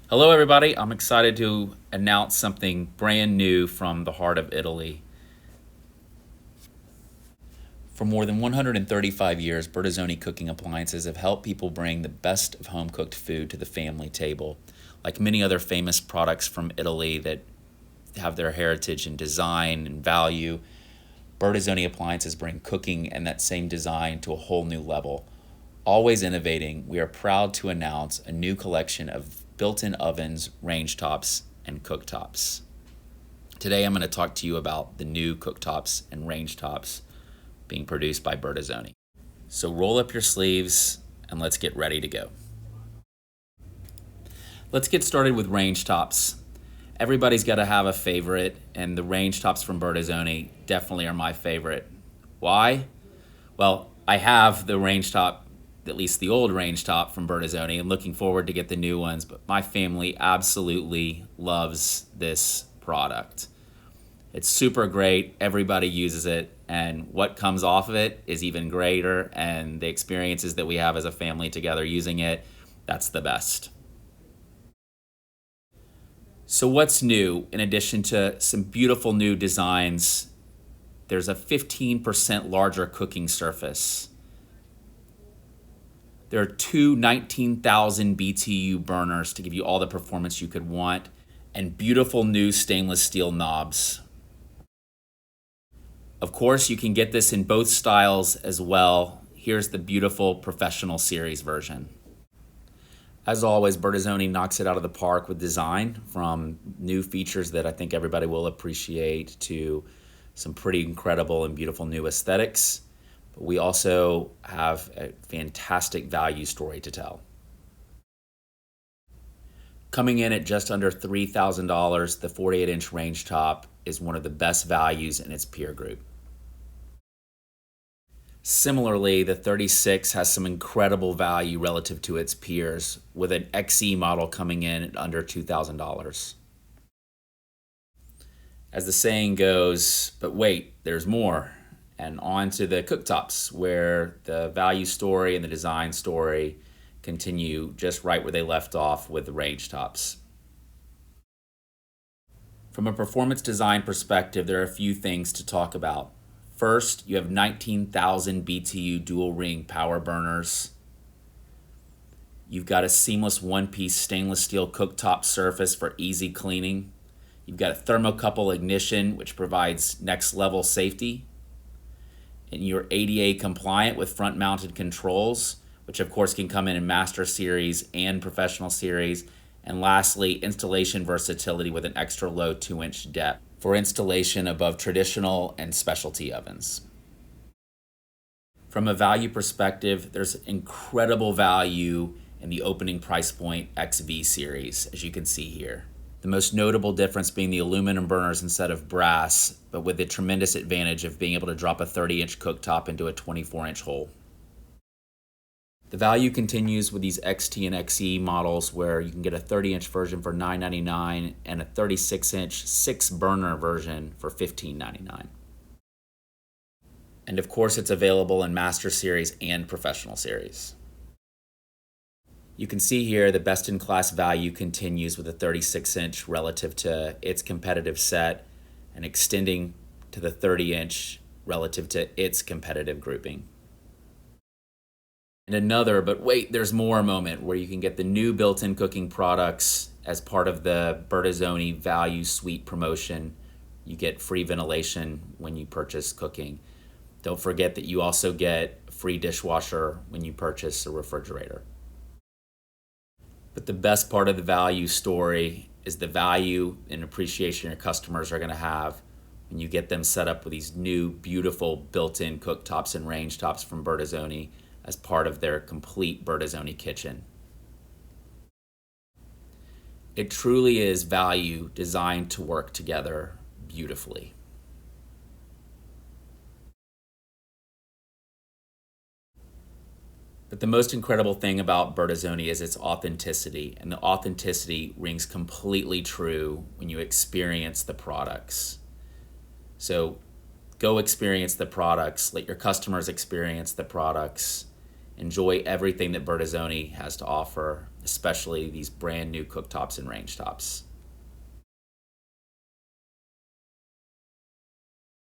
Hello, everybody. I'm excited to announce something brand new from the heart of Italy. For more than 135 years, Bertazzoni cooking appliances have helped people bring the best of home cooked food to the family table. Like many other famous products from Italy that have their heritage in design and value, Bertazzoni appliances bring cooking and that same design to a whole new level. Always innovating, we are proud to announce a new collection of built-in ovens, range tops, and cooktops. Today I'm going to talk to you about the new cooktops and range tops being produced by Bertazzoni. So roll up your sleeves and let's get ready to go. Let's get started with range tops. Everybody's got to have a favorite, and the range tops from Bertazzoni definitely are my favorite. Why? Well, I have the range top, at least the old range top from Bertazzoni, and looking forward to get the new ones, but my family absolutely loves this product. It's super great, everybody uses it, and what comes off of it is even greater, and the experiences that we have as a family together using it, that's the best. So what's new? In addition to some beautiful new designs, there's a 15% larger cooking surface. There are two 19,000 BTU burners to give you all the performance you could want, and beautiful new stainless steel knobs. Of course, you can get this in both styles as well. Here's the beautiful Professional Series version. As always, Bertazzoni knocks it out of the park with design, from new features that I think everybody will appreciate to some pretty incredible and beautiful new aesthetics. But we also have a fantastic value story to tell. Coming in at just under $3,000, the 48-inch range top is one of the best values in its peer group. Similarly, the 36 has some incredible value relative to its peers, with an XE model coming in at under $2,000. As the saying goes, but wait, there's more. And on to the cooktops, where the value story and the design story continue just right where they left off with the range tops. From a performance design perspective, there are a few things to talk about. First, you have 19,000 BTU dual ring power burners. You've got a seamless one-piece stainless steel cooktop surface for easy cleaning. You've got a thermocouple ignition, which provides next level safety. And you're ADA compliant with front mounted controls, which of course can come in Master Series and Professional Series. And lastly, installation versatility with an extra low 2-inch depth for installation above traditional and specialty ovens. From a value perspective, there's incredible value in the opening price point XV series, as you can see here. The most notable difference being the aluminum burners instead of brass, but with the tremendous advantage of being able to drop a 30-inch cooktop into a 24-inch hole. The value continues with these XT and XE models, where you can get a 30-inch version for $9.99 and a 36-inch 6-burner version for $15.99. And of course, it's available in Master Series and Professional Series. You can see here the best-in-class value continues with a 36-inch relative to its competitive set, and extending to the 30-inch relative to its competitive grouping. And another, but wait, there's more moment, where you can get the new built-in cooking products as part of the Bertazzoni Value Suite promotion. You get free ventilation when you purchase cooking. Don't forget that you also get a free dishwasher when you purchase a refrigerator. But the best part of the value story is the value and appreciation your customers are going to have when you get them set up with these new, beautiful built-in cooktops and range tops from Bertazzoni as part of their complete Bertazzoni kitchen. It truly is value designed to work together beautifully. But the most incredible thing about Bertazzoni is its authenticity, and the authenticity rings completely true when you experience the products. So go experience the products, let your customers experience the products, enjoy everything that Bertazzoni has to offer, especially these brand new cooktops and range tops.